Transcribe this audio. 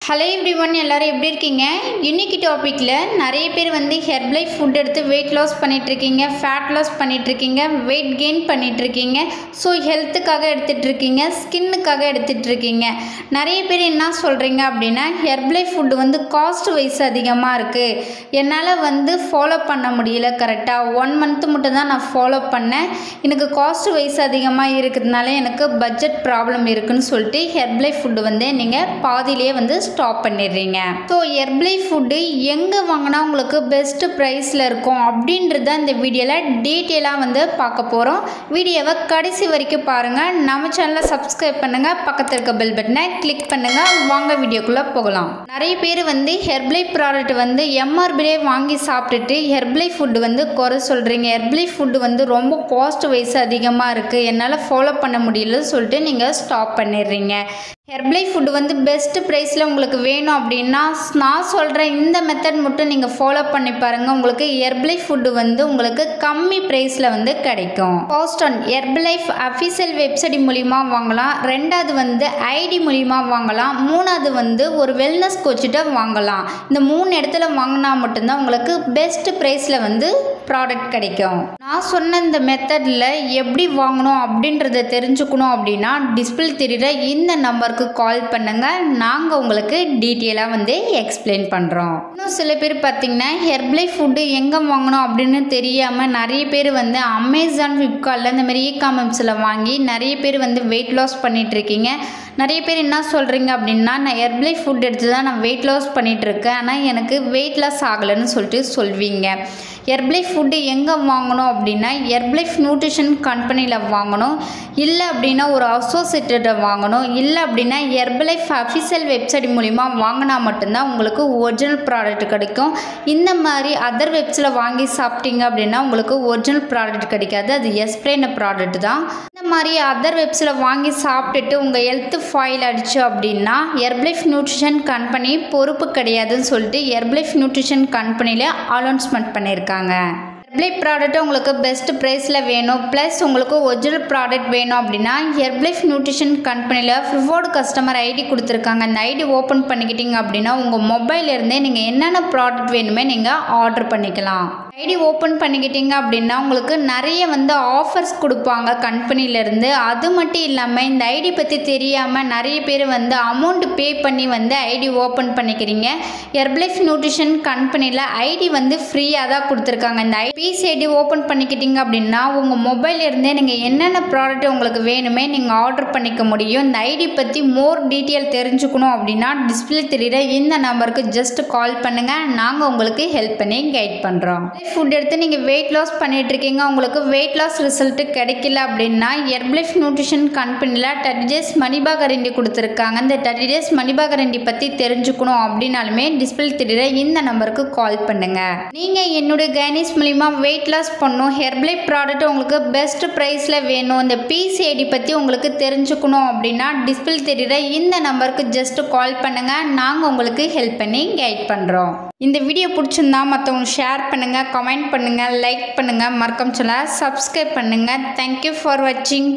Hello everyone, எல்லாரும் எப்படி இருக்கீங்க? இன்னைக்கு டாப்பிக்கில் நிறைய பேர் ஹெர்பலைஃப் ஃபுட் எடுத்து வெயிட் லாஸ் பண்ணிகிட்ருக்கீங்க, ஃபேட் லாஸ் பண்ணிகிட்ருக்கீங்க, வெயிட் கெயின் பண்ணிகிட்ருக்கீங்க. ஸோ ஹெல்த்துக்காக எடுத்துகிட்ருக்கீங்க, ஸ்கின்னுக்காக எடுத்துகிட்ருக்கீங்க. நிறைய பேர் என்ன சொல்கிறீங்க அப்படின்னா, ஹெர்பலைஃப் ஃபுட்டு காஸ்ட் வைஸ் அதிகமாக இருக்குது, என்னால் ஃபாலோ பண்ண முடியல. கரெக்டாக 1 மந்த் மட்டும் தான் நான் ஃபாலோ பண்ணேன், எனக்கு காஸ்ட் வைஸ் அதிகமாக இருக்கிறதுனால எனக்கு பட்ஜெட் ப்ராப்ளம் இருக்குதுன்னு சொல்லிட்டு ஹெர்பலைஃப் ஃபுட்டு நீங்கள் பாதியிலேயே ஸ்டாப் பண்ணிடுறீங்க. ஸோ ஹெர்பலைஃப் ஃபுட்டு எங்கே வாங்கினா உங்களுக்கு பெஸ்ட் ப்ரைஸில் இருக்கும் அப்படின்றது தான் இந்த வீடியோவில் டீட்டெயிலாக பார்க்க போகிறோம். வீடியோவை கடைசி வரைக்கும் பாருங்கள். நம்ம சேனலை சப்ஸ்கிரைப் பண்ணுங்கள், பக்கத்தில் இருக்க பெல் பட்டனை கிளிக் பண்ணுங்கள். வாங்க வீடியோக்குள்ளே போகலாம். நிறைய பேர் ஹெர்பலைஃப் ப்ராடக்ட் எம்ஆர்பிலே வாங்கி சாப்பிட்டுட்டு ஹெர்பலைஃப் ஃபுட்டு குறை சொல்கிறீங்க. ஹெர்பலைஃப் ஃபுட்டு ரொம்ப காஸ்ட் வைஸ் அதிகமாக இருக்குது, என்னால் ஃபாலோ பண்ண முடியலன்னு சொல்லிட்டு நீங்கள் ஸ்டாப் பண்ணிடுறீங்க. ஹெர்பலைஃப் ஃபுட்டு பெஸ்ட் ப்ரைஸில் உங்களுக்கு வேணும் அப்படின்னா நான் சொல்கிற இந்த மெத்தட் மட்டும் நீங்கள் ஃபாலோ பண்ணி பாருங்கள். உங்களுக்கு ஹெர்பலைஃப் ஃபுட்டு உங்களுக்கு கம்மி ப்ரைஸில் கிடைக்கும். First one, Herbalife official website மூலிமா வாங்கலாம். ரெண்டாவது ஐடி மூலிமா வாங்கலாம். மூணாவது ஒரு வெல்னஸ் கோச்சிட்ட வாங்கலாம். இந்த 3 இடத்துல வாங்கினா மட்டும்தான் உங்களுக்கு பெஸ்ட் ப்ரைஸில் ப்ராடக்ட் கிடைக்கும். நான் சொன்ன இந்த மெத்தடில் எப்படி வாங்கணும் அப்படின்றத தெரிஞ்சுக்கணும் அப்படின்னா டிஸ்பிளே தெரிகிற இந்த நம்பருக்கு கால் பண்ணுங்கள், நாங்கள் உங்களுக்கு டீட்டெயிலாக எக்ஸ்பிளைன் பண்ணுறோம். இன்னும் சில பேர் பார்த்தீங்கன்னா ஹெர்பலைஃப் ஃபுட்டு எங்கே வாங்கணும் அப்படின்னு தெரியாமல் நிறைய பேர் அமேசான், ஃப்ளிப்கார்ட்டில் இந்த மாதிரி இ-காமர்ஸில் வாங்கி நிறைய பேர் வெயிட் லாஸ் பண்ணிகிட்ருக்கீங்க. நிறைய பேர் என்ன சொல்கிறீங்க அப்படின்னா, நான் ஹெர்பலைஃப் ஃபுட் எடுத்து தான் நான் வெயிட் லாஸ் பண்ணிகிட்ருக்கேன், ஆனால் எனக்கு வெயிட் லாஸ் ஆகலைன்னு சொல்லிட்டு சொல்வீங்க. ஹெர்பலைஃப் ஃபுட்டு எங்கே வாங்கணும் அப்படின்னா ஹெர்பலைஃப் நியூட்ரிஷன் கம்பெனியில் வாங்கணும், இல்லை அப்படின்னா ஒரு அசோசியேட்டை வாங்கணும், இல்லை அப்படின்னா ஹெர்பலைஃப் அஃபிஷியல் வெப்சைட் மூலிமா வாங்கினா மட்டும்தான் உங்களுக்கு ஒரிஜினல் ப்ராடக்ட் கிடைக்கும். இந்த மாதிரி அதர் வெப்சைட்டில் வாங்கி சாப்பிட்டீங்க அப்படின்னா உங்களுக்கு ஒரிஜினல் ப்ராடக்ட் கிடைக்காது, அது எக்ஸ்பிளைன் ப்ராடக்ட் தான். இந்த மாதிரி அதர் வெப்சைட்டில் வாங்கி சாப்பிட்டுட்டு உங்கள் ஹெல்த் ஃபாயில் ஆகிடுச்சு அப்படின்னா ஹெர்பலைஃப் நியூட்ரிஷன் கம்பெனி பொறுப்பு கிடையாதுன்னு சொல்லிட்டு ஹெர்பலைஃப் நியூட்ரிஷன் கம்பெனியில் அனௌன்ஸ்மெண்ட் பண்ணியிருக்காங்க. ஹெர்பலைஃப் ப்ராடக்ட் உங்களுக்கு பெஸ்ட் ப்ரைஸில் வேணும், ப்ளஸ் உங்களுக்கு ஒரிஜினல் ப்ராடக்ட் வேணும் அப்படின்னா ஹெர்பலைஃப் நியூட்ரிஷன் கம்பெனியில் ப்ரிஃபர்டு கஸ்டமர் ஐடி கொடுத்துருக்காங்க. அந்த ஐடி ஓப்பன் பண்ணிக்கிட்டீங்க அப்படின்னா உங்கள் மொபைல்லேருந்தே நீங்கள் என்னென்ன ப்ராடக்ட் வேணுமே நீங்கள் ஆர்டர் பண்ணிக்கலாம். ஐடி ஓப்பன் பண்ணிக்கிட்டீங்க அப்படின்னா உங்களுக்கு நிறைய ஆஃபர்ஸ் கொடுப்பாங்க கம்பெனிலேருந்து. அது மட்டும் இல்லாமல் இந்த ஐடி பற்றி தெரியாமல் நிறைய பேர் அமௌண்ட் பே பண்ணி ஐடி ஓப்பன் பண்ணிக்கிறீங்க. ஹெர்பலைஃப் நியூட்ரிஷன் கம்பெனியில் ஐடி ஃப்ரீயாக தான் கொடுத்துருக்காங்க. இந்த பீஸ் ஐடி ஓப்பன் பண்ணிக்கிட்டீங்க அப்படின்னா உங்கள் மொபைல்லேருந்தே நீங்கள் என்னென்ன ப்ராடக்ட் உங்களுக்கு வேணுமே நீங்கள் ஆர்டர் பண்ணிக்க முடியும். இந்த ஐடி பற்றி மோர் டீட்டெயில் தெரிஞ்சுக்கணும் அப்படின்னா டிஸ்பிளே தெரிகிற இந்த நம்பருக்கு ஜஸ்ட் கால் பண்ணுங்கள், நாங்கள் உங்களுக்கு ஹெல்ப் பண்ணி கைட் பண்ணுறோம். ஃபுட் எடுத்து நீங்கள் வெயிட் லாஸ் பண்ணிட்டு இருக்கீங்க, உங்களுக்கு வெயிட் லாஸ் ரிசல்ட்டு கிடைக்கல அப்படின்னா ஹெர்பலைஃப் நியூட்ரிஷன் கம்பெனியில் 30 days மணி பேக் கேரண்டி கொடுத்துருக்காங்க. இந்த 30 days மணி பேக் கேரண்டி பற்றி தெரிஞ்சுக்கணும் அப்படின்னாலுமே டிஸ்பிளே தெரிகிற இந்த நம்பருக்கு கால் பண்ணுங்கள். நீங்கள் என்னுடைய கைனஸ் மூலிமா வெயிட் லாஸ் பண்ணணும், ஹெர்பலைஃப் ப்ராடக்ட் உங்களுக்கு பெஸ்ட் ப்ரைஸில் வேணும், இந்த பிசிஐடி பற்றி உங்களுக்கு தெரிஞ்சுக்கணும் அப்படின்னா டிஸ்பிளே தெரிகிற இந்த நம்பருக்கு ஜஸ்ட் கால் பண்ணுங்கள், நாங்கள் உங்களுக்கு ஹெல்ப் பண்ணி கைட் பண்ணுறோம். இந்த வீடியோ பிடிச்சிருந்தா மற்றவங்க ஷேர் பண்ணுங்கள், கமெண்ட் பண்ணுங்கள், லைக் பண்ணுங்கள், மறக்காம சேனலை சப்ஸ்கிரைப் பண்ணுங்கள். தேங்க்யூ ஃபார் வாட்சிங்.